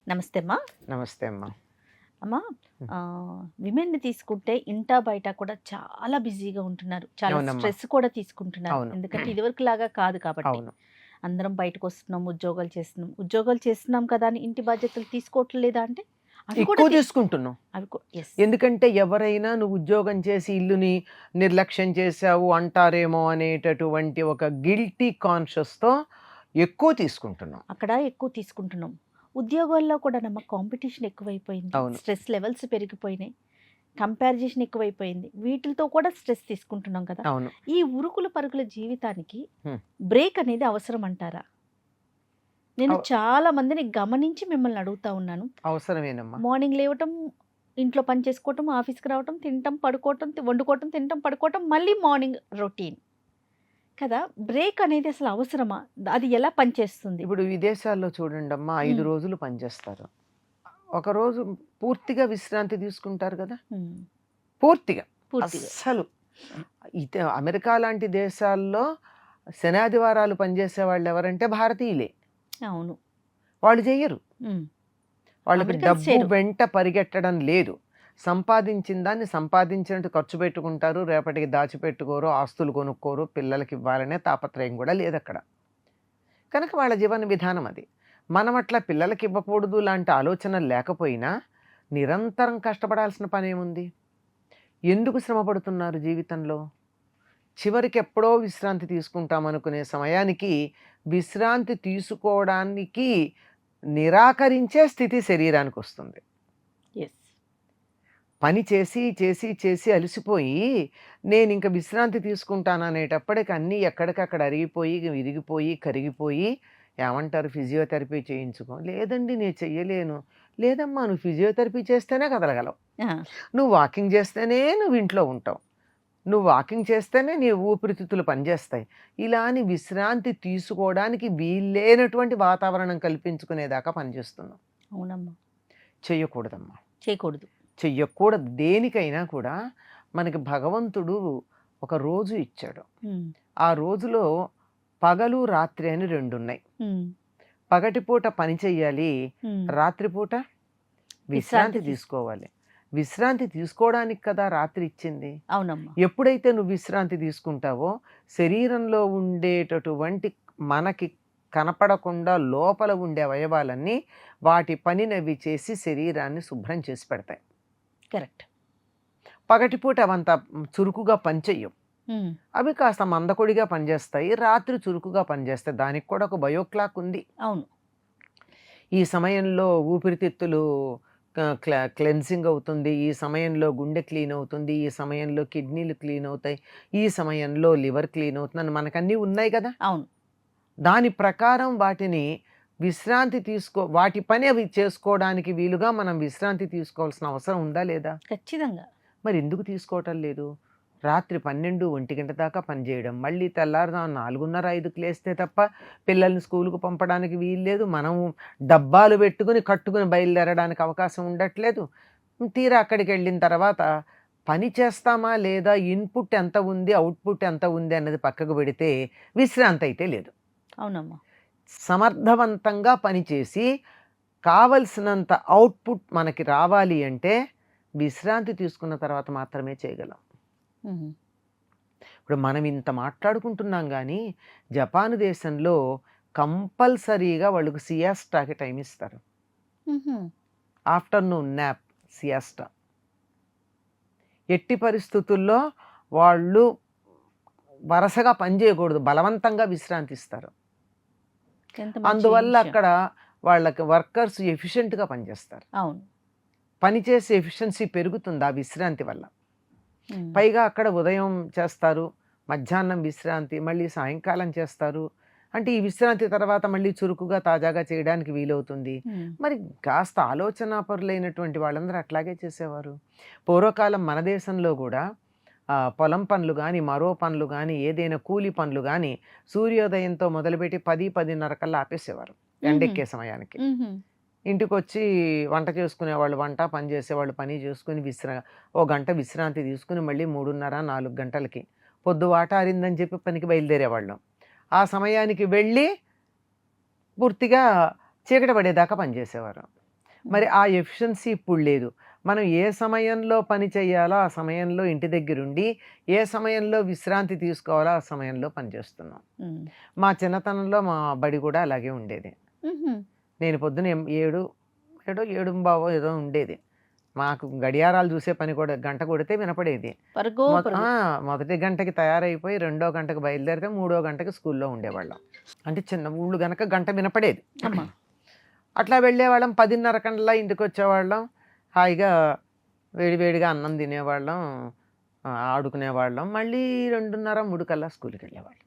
నమస్తే అమ్మా. నమస్తే అమ్మా. అమ్మా, విమెన్ని తీసుకుంటే ఇంటా బయట కూడా చాలా బిజీగా ఉంటున్నారు, చాలా అవునమ్మా. స్ట్రెస్ కూడా తీసుకుంటున్నారు. అవును. ఎందుకంటే ఇదివరకు లాగా కాదు కాబట్టి అవును. అందరం బయటకు వస్తున్నాం, ఉద్యోగాలు చేస్తున్నాం కదా అని ఇంటి బాధ్యతలు తీసుకోవట్లేదా అంటే అవి కూడా ఎక్కువ తీసుకుంటున్నాం. yes. ఎందుకంటే ఎవరైనా నువ్వు ఉద్యోగం చేసి ఇల్లుని నిర్లక్ష్యం చేసావు అంటారేమో అనేటటువంటి ఒక గిల్టీ కాన్షియస్తో ఎక్కువ తీసుకుంటున్నాం. అక్కడ ఎక్కువ తీసుకుంటున్నాం. ఉద్యోగాల్లో కూడా నమ్మ కాంపిటీషన్ ఎక్కువైపోయింది, అవును. స్ట్రెస్ లెవెల్స్ పెరిగిపోయినాయి, కంపారిజేషన్ ఎక్కువైపోయింది, వీటితో కూడా స్ట్రెస్ తీసుకుంటున్నాం కదా. అవును. ఈ ఉరుకుల పరుగుల జీవితానికి హ్మ్. బ్రేక్ అనేది అవసరం అంటారా? నేను చాలా మందిని గమనించి మిమ్మల్ని అడుగుతా ఉన్నాను. అవసరమేనమ్మా. మార్నింగ్ లేవటం, ఇంట్లో పని చేసుకోవటం, ఆఫీస్కి రావటం, తినటం, పడుకోవటం, వండుకోవటం, తినటం, పడుకోవటం, మళ్ళీ మార్నింగ్ రొటీన్ కదా. బ్రేక్ అనేది అసలు అవసరమా? అది ఎలా పనిచేస్తుంది? ఇప్పుడు విదేశాల్లో చూడండి అమ్మా, 5 రోజులు పనిచేస్తారు, ఒకరోజు పూర్తిగా విశ్రాంతి తీసుకుంటారు కదా. పూర్తిగా అస్సలు అమెరికా లాంటి దేశాల్లో శనాదివారాలు పనిచేసే వాళ్ళు ఎవరంటే భారతీయులే. అవును. వాళ్ళు చెయ్యరు. వాళ్ళకి Americans డబ్బు చేయరు. వెంట పరిగెట్టడం లేదు. సంపాదించిన దాన్ని సంపాదించినట్టు ఖర్చు పెట్టుకుంటారు, రేపటికి దాచిపెట్టుకోరు, ఆస్తులు కొనుక్కోరు, పిల్లలకి ఇవ్వాలనే తాపత్రయం కూడా లేదు అక్కడ. కనుక వాళ్ళ జీవన విధానం అది. మనం అట్లా పిల్లలకి ఇవ్వకూడదు లాంటి ఆలోచన లేకపోయినా నిరంతరం కష్టపడాల్సిన పనేముంది? ఎందుకు శ్రమ పడుతున్నారు జీవితంలో? చివరికి ఎప్పుడో విశ్రాంతి తీసుకుంటామనుకునే సమయానికి విశ్రాంతి తీసుకోవడానికి నిరాకరించే స్థితి శరీరానికి వస్తుంది. పని చేసి చేసి చేసి అలసిపోయి నేను ఇంక విశ్రాంతి తీసుకుంటాను అనేటప్పటికి అన్నీ ఎక్కడికక్కడ అరిగిపోయి విరిగిపోయి కరిగిపోయి ఏమంటారు, ఫిజియోథెరపీ చేయించుకో. లేదండి నేను చెయ్యలేను. లేదమ్మా, నువ్వు ఫిజియోథెరపీ చేస్తేనే కదలగలవు, నువ్వు వాకింగ్ చేస్తేనే నువ్వు ఇంట్లో ఉంటావు, నువ్వు వాకింగ్ చేస్తేనే నీ ఊపిరితిత్తులు పనిచేస్తాయి. ఇలా అని విశ్రాంతి తీసుకోవడానికి వీల్లేనటువంటి వాతావరణం కల్పించుకునేదాకా పనిచేస్తున్నాం. అవునమ్మా. చెయ్యకూడదమ్మా, చేయకూడదు. చెయ్యకూడదు. దేనికైనా కూడా మనకి భగవంతుడు ఒక రోజు ఇచ్చాడు. ఆ రోజులో పగలు రాత్రి అని 2 ఉన్నాయి. పగటిపూట పని చెయ్యాలి, రాత్రిపూట విశ్రాంతి తీసుకోవాలి. విశ్రాంతి తీసుకోవడానికి కదా రాత్రి ఇచ్చింది. అవునమ్మా. ఎప్పుడైతే నువ్వు విశ్రాంతి తీసుకుంటావో శరీరంలో ఉండేటటువంటి మనకి కనపడకుండా లోపల ఉండే అవయవాలన్నీ వాటి పనినవి చేసి శరీరాన్ని శుభ్రం చేసి పెడతాయి. కరెక్ట్. పగటిపూట అవంతా చురుకుగా పనిచెయ్యవు, అవి కాస్త మందకొడిగా పనిచేస్తాయి. రాత్రి చురుకుగా పనిచేస్తాయి. దానికి కూడా ఒక బయోక్లాక్ ఉంది. అవును. ఈ సమయంలో ఊపిరితిత్తులు క్లెన్సింగ్ అవుతుంది, ఈ సమయంలో గుండె క్లీన్ అవుతుంది, ఈ సమయంలో కిడ్నీలు క్లీన్ అవుతాయి, ఈ సమయంలో లివర్ క్లీన్ అవుతుందని మనకన్నీ ఉన్నాయి కదా. అవును. దాని ప్రకారం వాటిని విశ్రాంతి వాటి పని అవి చేసుకోవడానికి వీలుగా మనం విశ్రాంతి తీసుకోవాల్సిన అవసరం ఉందా లేదా? ఖచ్చితంగా. మరి ఎందుకు తీసుకోవటం లేదు? రాత్రి 12, 1 గంట దాకా పనిచేయడం, మళ్ళీ తెల్లారుదాం 4:30, 5కి లేస్తే తప్ప పిల్లల్ని స్కూలుకు పంపడానికి వీల్లేదు. మనము డబ్బాలు పెట్టుకుని కట్టుకుని బయలుదేరడానికి అవకాశం ఉండట్లేదు. తీరా అక్కడికి వెళ్ళిన తర్వాత పని చేస్తామా లేదా, ఇన్పుట్ ఎంత ఉంది, అవుట్పుట్ ఎంత ఉంది అన్నది పక్కకు పెడితే విశ్రాంతి అయితే లేదు. అవునమ్మా. సమర్థవంతంగా పనిచేసి కావలసినంత అవుట్పుట్ మనకి రావాలి అంటే విశ్రాంతి తీసుకున్న తర్వాత మాత్రమే చేయగలం. ఇప్పుడు మనం ఇంత మాట్లాడుకుంటున్నాం కానీ జపాన్ దేశంలో కంపల్సరీగా వాళ్ళకు సియాస్టాకి టైం ఇస్తారు. Afternoon nap, siesta. ఎట్టి పరిస్థితుల్లో వాళ్ళు వరుసగా పని చేయకూడదు, బలవంతంగా విశ్రాంతి ఇస్తారు. అందువల్ల అక్కడ వాళ్ళకి వర్కర్స్ ఎఫిషియెంట్గా పనిచేస్తారు. అవును. పనిచేసే ఎఫిషియన్సీ పెరుగుతుంది ఆ విశ్రాంతి వల్ల. పైగా అక్కడ ఉదయం చేస్తారు, మధ్యాహ్నం విశ్రాంతి, మళ్ళీ సాయంకాలం చేస్తారు. అంటే ఈ విశ్రాంతి తర్వాత మళ్ళీ చురుకుగా తాజాగా చేయడానికి వీలవుతుంది. మరి కాస్త ఆలోచనాపరులైనటువంటి వాళ్ళందరూ అట్లాగే చేసేవారు. పూర్వకాలం మన దేశంలో కూడా పొలం పనులు కానీ, మరో పనులు కానీ, ఏదైనా కూలి పనులు కానీ సూర్యోదయంతో మొదలుపెట్టి 10, 10:30 కల్లా ఆపేసేవారు ఎండెక్కే సమయానికి. ఇంటికి వచ్చి వంట చేసుకునేవాళ్ళు వంట, పని చేసేవాళ్ళు పని చేసుకుని ఓ గంట విశ్రాంతి తీసుకుని మళ్ళీ 3:30, 4 గంటలకి పొద్దు వాటారిందని చెప్పి పనికి బయలుదేరేవాళ్ళం. ఆ సమయానికి వెళ్ళి పూర్తిగా చీకటి పడేదాకా పనిచేసేవారు. మరి ఆ ఎఫిషియన్సీ ఇప్పుడు లేదు. మనం ఏ సమయంలో పని చేయాలో ఆ సమయంలో ఇంటి దగ్గరుండి, ఏ సమయంలో విశ్రాంతి తీసుకోవాలో ఆ సమయంలో పనిచేస్తున్నాం. మా చిన్నతనంలో మా బడి కూడా అలాగే ఉండేది. నేను పొద్దున 7:15 ఏదో ఉండేది. మాకు గడియారాలు చూసే పని కూడా, గంట కొడితే వినపడేది. మొదటి గంటకి తయారైపోయి 2వ గంటకి బయలుదేరితే 3వ గంటకి స్కూల్లో ఉండేవాళ్ళం. అంటే చిన్న ఊళ్ళు గనక గంట వినపడేది. అట్లా వెళ్ళేవాళ్ళం. 10:30 కల్లా ఇంటికి వచ్చేవాళ్ళం. హాయిగా వేడివేడిగా అన్నం తినేవాళ్ళం, ఆడుకునేవాళ్ళం. మళ్ళీ 2:30, 3 కల్లా స్కూల్కి వెళ్ళేవాళ్ళం.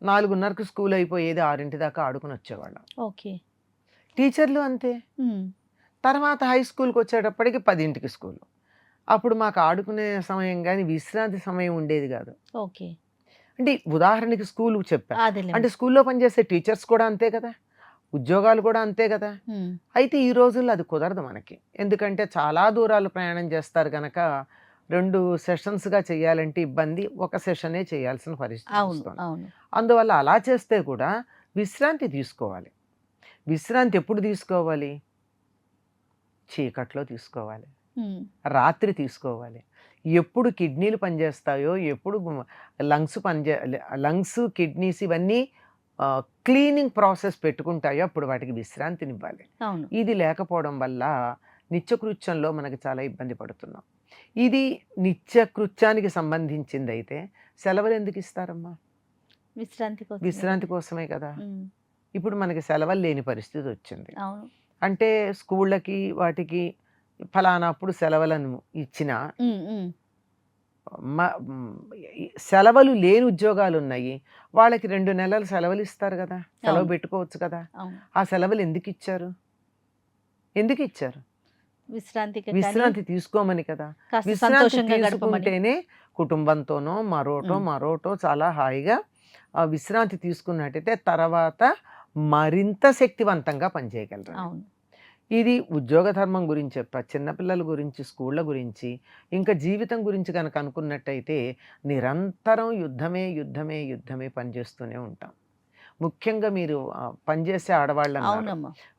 4:30కి స్కూల్ అయిపోయేది. 6 దాకా ఆడుకుని వచ్చేవాళ్ళం. ఓకే. టీచర్లు అంతే. తర్వాత హై స్కూల్కి వచ్చేటప్పటికి 10కి స్కూల్. అప్పుడు మాకు ఆడుకునే సమయం కానీ విశ్రాంతి సమయం ఉండేది కాదు. ఓకే. అంటే ఉదాహరణకి స్కూల్ చెప్పాను. అదేలే. అంటే స్కూల్లో పనిచేసే టీచర్స్ కూడా అంతే కదా, ఉద్యోగాలు కూడా అంతే కదా. అయితే ఈ రోజుల్లో అది కుదరదు మనకి. ఎందుకంటే చాలా దూరాలు ప్రయాణం చేస్తారు కనుక 2 సెషన్స్గా చేయాలంటే ఇబ్బంది, ఒక సెషనే చేయాల్సిన పరిస్థితి వస్తుంది. అందువల్ల అలా చేస్తే కూడా విశ్రాంతి తీసుకోవాలి. విశ్రాంతి ఎప్పుడు తీసుకోవాలి? చీకట్లో తీసుకోవాలి, రాత్రి తీసుకోవాలి. ఎప్పుడు కిడ్నీలు పనిచేస్తాయో, ఎప్పుడు లంగ్స్, కిడ్నీస్ ఇవన్నీ క్లీనింగ్ ప్రాసెస్ పెట్టుకుంటాయో అప్పుడు వాటికి విశ్రాంతినివ్వాలి. ఇది లేకపోవడం వల్ల నిత్యకృత్యంలో మనకి చాలా ఇబ్బంది పడుతున్నాం. ఇది నిత్యకృత్యానికి సంబంధించింది అయితే సెలవులు ఎందుకు ఇస్తారమ్మా? విశ్రాంతి కోసమే కదా. ఇప్పుడు మనకి సెలవులు లేని పరిస్థితి వచ్చింది. అంటే స్కూళ్ళకి వాటికి ఫలానాప్పుడు సెలవులను ఇచ్చిన సెలవులు లేని ఉద్యోగాలు ఉన్నాయి. వాళ్ళకి 2 నెలలు సెలవులు ఇస్తారు కదా, సెలవు పెట్టుకోవచ్చు కదా. ఆ సెలవులు ఎందుకు ఇచ్చారు? విశ్రాంతి తీసుకోమని కదా. విశ్రాంతి తీసుకుంటేనే కుటుంబంతోనో మరోటో చాలా హాయిగా విశ్రాంతి తీసుకున్నట్టయితే తర్వాత మరింత శక్తివంతంగా పనిచేయగలరు. ఇది ఉద్యోగ ధర్మం గురించి చెప్పా, చిన్నపిల్లల గురించి, స్కూళ్ళ గురించి, ఇంకా జీవితం గురించి కనుక అనుకున్నట్టయితే నిరంతరం యుద్ధమే పనిచేస్తూనే ఉంటాం. ముఖ్యంగా మీరు పనిచేసే ఆడవాళ్ళు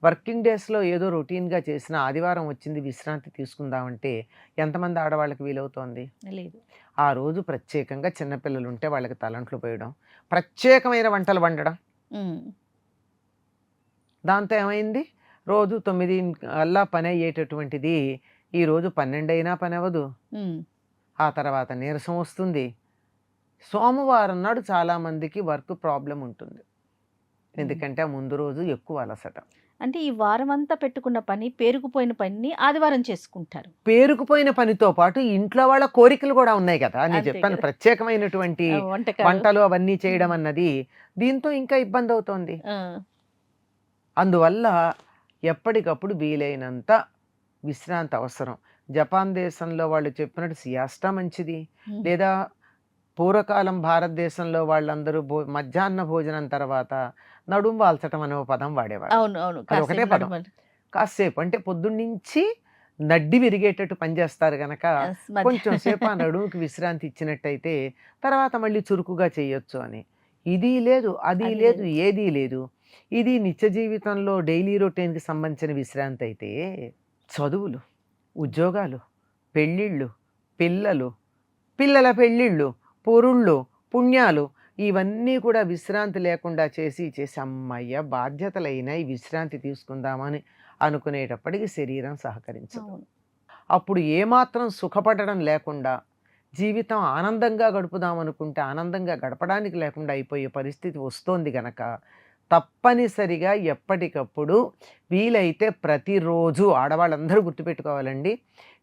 వర్కింగ్ డేస్లో ఏదో రొటీన్గా చేసిన ఆదివారం వచ్చింది విశ్రాంతి తీసుకుందామంటే ఎంతమంది ఆడవాళ్ళకి వీలవుతోంది? లేదు. ఆ రోజు ప్రత్యేకంగా చిన్నపిల్లలు ఉంటే వాళ్ళకి తలంట్లు పోయడం, ప్రత్యేకమైన వంటలు వండడం. దాంతో ఏమైంది? రోజు 9 కల్లా పని అయ్యేటటువంటిది ఈరోజు 12 అయినా పని అవ్వదు. ఆ తర్వాత నీరసం వస్తుంది. సోమవారం నాడు చాలామందికి వర్క్ ప్రాబ్లం ఉంటుంది. ఎందుకంటే ముందు రోజు ఎక్కువ అలసట. అంటే ఈ వారం అంతా పెట్టుకున్న పని, పేరుకుపోయిన పనిని ఆదివారం చేసుకుంటారు. పేరుకుపోయిన పనితో పాటు ఇంట్లో వాళ్ళ కోరికలు కూడా ఉన్నాయి కదా. నేను చెప్పాను ప్రత్యేకమైనటువంటి వంటలు అవన్నీ చేయడం అన్నది, దీంతో ఇంకా ఇబ్బంది అవుతోంది. అందువల్ల ఎప్పటికప్పుడు వీలైనంత విశ్రాంతి అవసరం. జపాన్ దేశంలో వాళ్ళు చెప్పినట్టు సియాస్టా మంచిది. లేదా పూర్వకాలం భారతదేశంలో వాళ్ళందరూ మధ్యాహ్న భోజనం తర్వాత నడుం వాల్చటం అనే పదం వాడేవారు. అది ఒకటే పదం. కాసేపు అంటే పొద్దున్నుంచి నడ్డి విరిగేటట్టు పనిచేస్తారు గనక కొంచెం సేపు ఆ నడుముకి విశ్రాంతి ఇచ్చినట్టయితే తర్వాత మళ్ళీ చురుకుగా చేయొచ్చు అని. ఇది లేదు, అది లేదు, ఏదీ లేదు. ఇది నిత్య జీవితంలో డైలీ రొటీన్కి సంబంధించిన విశ్రాంతి అయితే, చదువులు, ఉద్యోగాలు, పెళ్ళిళ్ళు, పిల్లల పెళ్ళిళ్ళు, పొరుళ్ళు, పుణ్యాలు ఇవన్నీ కూడా విశ్రాంతి లేకుండా చేసి అమ్మయ్య బాధ్యతలైన ఈ విశ్రాంతి తీసుకుందామని అనుకునేటప్పటికి శరీరం సహకరించదు. అప్పుడు ఏమాత్రం సుఖపడడం లేకుండా జీవితం ఆనందంగా గడుపుదామనుకుంటే ఆనందంగా గడపడానికి లేకుండా అయిపోయే పరిస్థితి వస్తోంది గనక తప్పనిసరిగా ఎప్పటికప్పుడు వీలైతే ప్రతిరోజు, ఆడవాళ్ళందరూ గుర్తుపెట్టుకోవాలండి,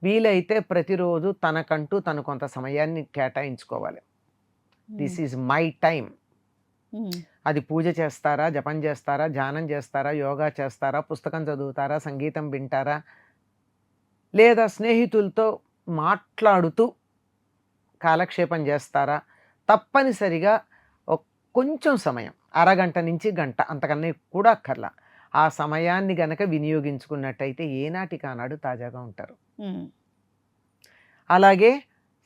వీలైతే ప్రతిరోజు తనకంటూ తను కొంత సమయాన్ని కేటాయించుకోవాలి. This is my time. అది పూజ చేస్తారా, జపం చేస్తారా, ధ్యానం చేస్తారా, యోగా చేస్తారా, పుస్తకం చదువుతారా, సంగీతం వింటారా, లేదా స్నేహితులతో మాట్లాడుతూ కాలక్షేపం చేస్తారా, తప్పనిసరిగా కొంచెం సమయం, అరగంట నుంచి గంట, అంతకన్నా కూడా అక్కర్లా, ఆ సమయాన్ని గనక వినియోగించుకున్నట్టయితే ఏనాటికి ఆనాడు తాజాగా ఉంటారు. అలాగే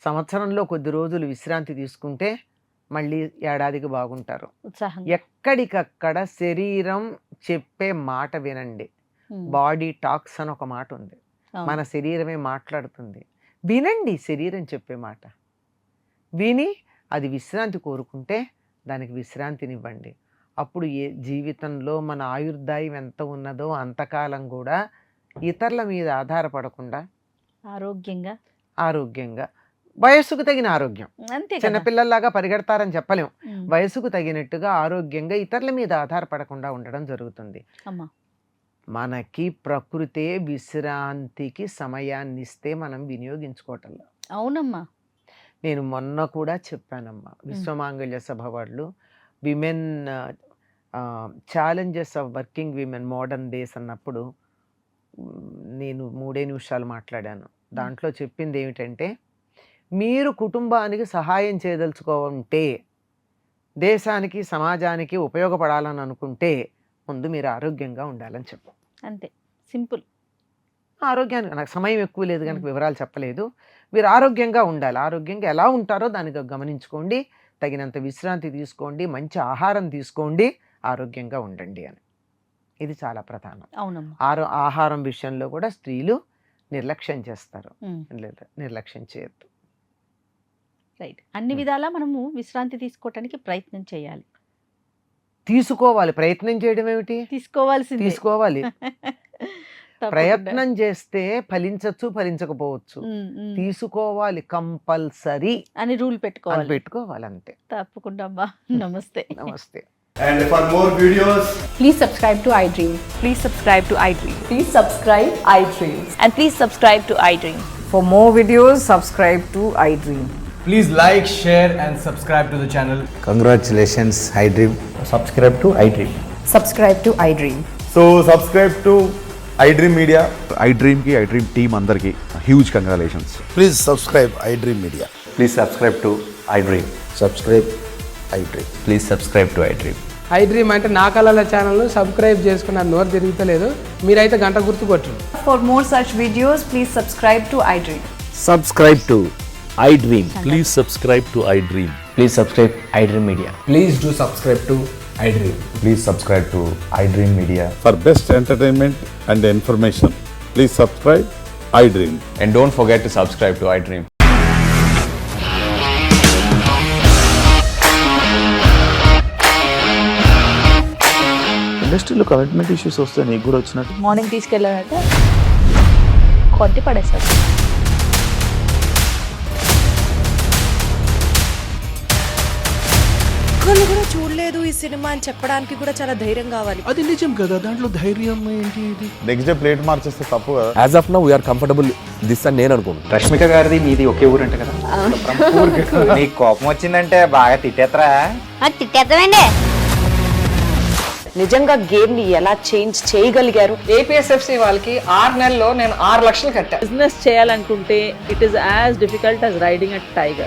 సంవత్సరంలో కొద్ది రోజులు విశ్రాంతి తీసుకుంటే మళ్ళీ ఏడాదికి బాగుంటారు. ఉత్సాహంగా. ఎక్కడికక్కడ శరీరం చెప్పే మాట వినండి. బాడీ టాక్స్ అని ఒక మాట ఉంది. అవును. మన శరీరమే మాట్లాడుతుంది. వినండి శరీరం చెప్పే మాట. విని అది విశ్రాంతి కోరుకుంటే దానికి విశ్రాంతినివ్వండి. అప్పుడు జీవితంలో మన ఆయుర్దాయం ఎంత ఉన్నదో అంతకాలం కూడా ఇతరుల మీద ఆధారపడకుండా ఆరోగ్యంగా వయస్సుకు తగిన ఆరోగ్యం. అంతే కదా. చిన్నపిల్లల్లాగా పరిగెడతారని చెప్పలేం. ఉమ్. వయసుకు తగినట్టుగా ఆరోగ్యంగా ఇతరుల మీద ఆధారపడకుండా ఉండడం జరుగుతుంది. అమ్మా. మనకి ప్రకృతే విశ్రాంతికి సమయాన్ని ఇస్తే మనం వినియోగించుకోవటంలో. అవునమ్మా. నేను మొన్న కూడా చెప్పానమ్మా, విశ్వమాంగళ్య సభ వాళ్ళు women challenges of working women modern days అన్నప్పుడు నేను 3 నిమిషాలు మాట్లాడాను. దాంట్లో చెప్పింది ఏమిటంటే, మీరు కుటుంబానికి సహాయం చేయదలుచుకోవంటే, దేశానికి సమాజానికి ఉపయోగపడాలని అనుకుంటే ముందు మీరు ఆరోగ్యంగా ఉండాలని చెప్పు. అంతే సింపుల్. ఆరోగ్యానికి నాకు సమయం ఎక్కువ లేదు కనుక వివరాలు చెప్పలేదు. మీరు ఆరోగ్యంగా ఉండాలి. ఆరోగ్యంగా ఎలా ఉంటారో దానికి గమనించుకోండి. తగినంత విశ్రాంతి తీసుకోండి, మంచి ఆహారం తీసుకోండి, ఆరోగ్యంగా ఉండండి అని. ఇది చాలా ప్రధానం. అవునమ్మా. ఆహారం విషయంలో కూడా స్త్రీలు నిర్లక్ష్యం చేస్తారు. నిర్లక్ష్యం చేయొద్దు. రైట్. అన్ని విధాలా మనము విశ్రాంతి తీసుకోవటానికి ప్రయత్నం చేయాలి. తీసుకోవాలి. ప్రయత్నం చేయడం ఏమిటి? తీసుకోవాలి. ప్రయత్నం చేస్తే ఫలించచ్చు, ఫలించకపోవచ్చు. తీసుకోవాలి కంపల్సరీ అని రూల్ పెట్టుకోవాలి అంతే. తప్పకుండా అమ్మా. నమస్తే. నమస్తే. And for more videos, Please subscribe to iDream. Please subscribe to iDream. Please subscribe iDream. And please subscribe to iDream. For more videos, subscribe to iDream. please like, share and subscribe to the channel. Congratulations, iDream. Subscribe to iDream. Subscribe to iDream. So subscribe to iDream Media. iDream ki iDream team andarki huge congratulations. Please subscribe iDream Media. Please subscribe to iDream. Subscribe iDream. Please subscribe to iDream. iDream అంటే నా కళల ఛానల్ను subscribe చేసుకున్న నోరు తిరుగుతలేదు. మీరైతే గంట గుర్తు కొట్టండి. For more such videos, please subscribe to iDream. Subscribe to iDream. Please subscribe to iDream. Please subscribe iDream Media. Please do subscribe to iDream. Please subscribe to iDream Media. For best entertainment and information, please subscribe iDream. And don't forget to subscribe to iDream. ఇండస్ట్రీలో commitment issues వస్తే నీకు కూడా వచ్చినట్టు morning తీసుకెళ్ళాలంటే కొద్ది పడేస్తారు. ఒక్కళ్ళు కూడా చూడలేదు ఈ సినిమా అని చెప్పడానికి కూడా చాలా ధైర్యం కావాలి. అది నిజం కదా, దాంట్లో ధైర్యం ఏంటి? ఇది నెక్స్ట్ డే ప్లేట్ మార్చేస్తే తప్పు కదా. As of now, we are comfortable this అని నేను అనుకుంటున్నాను. రష్మిక గారిది మీది ఒకే ఊరంట కదా. నీకు కోపం వచ్చిందంటే బాగా తిట్టేత్తరా? తిట్టేద్దామండి. నిజంగా గేమ్ ని ఎలా చేంజ్ చేయగలిగారు? ఏపీఎస్ఎఫ్సి వాళ్ళకి 6 నెలల్లో నేను 6 లక్షలు కట్టా. బిజినెస్ చేయాలనుకుంటే it is as difficult as riding a tiger.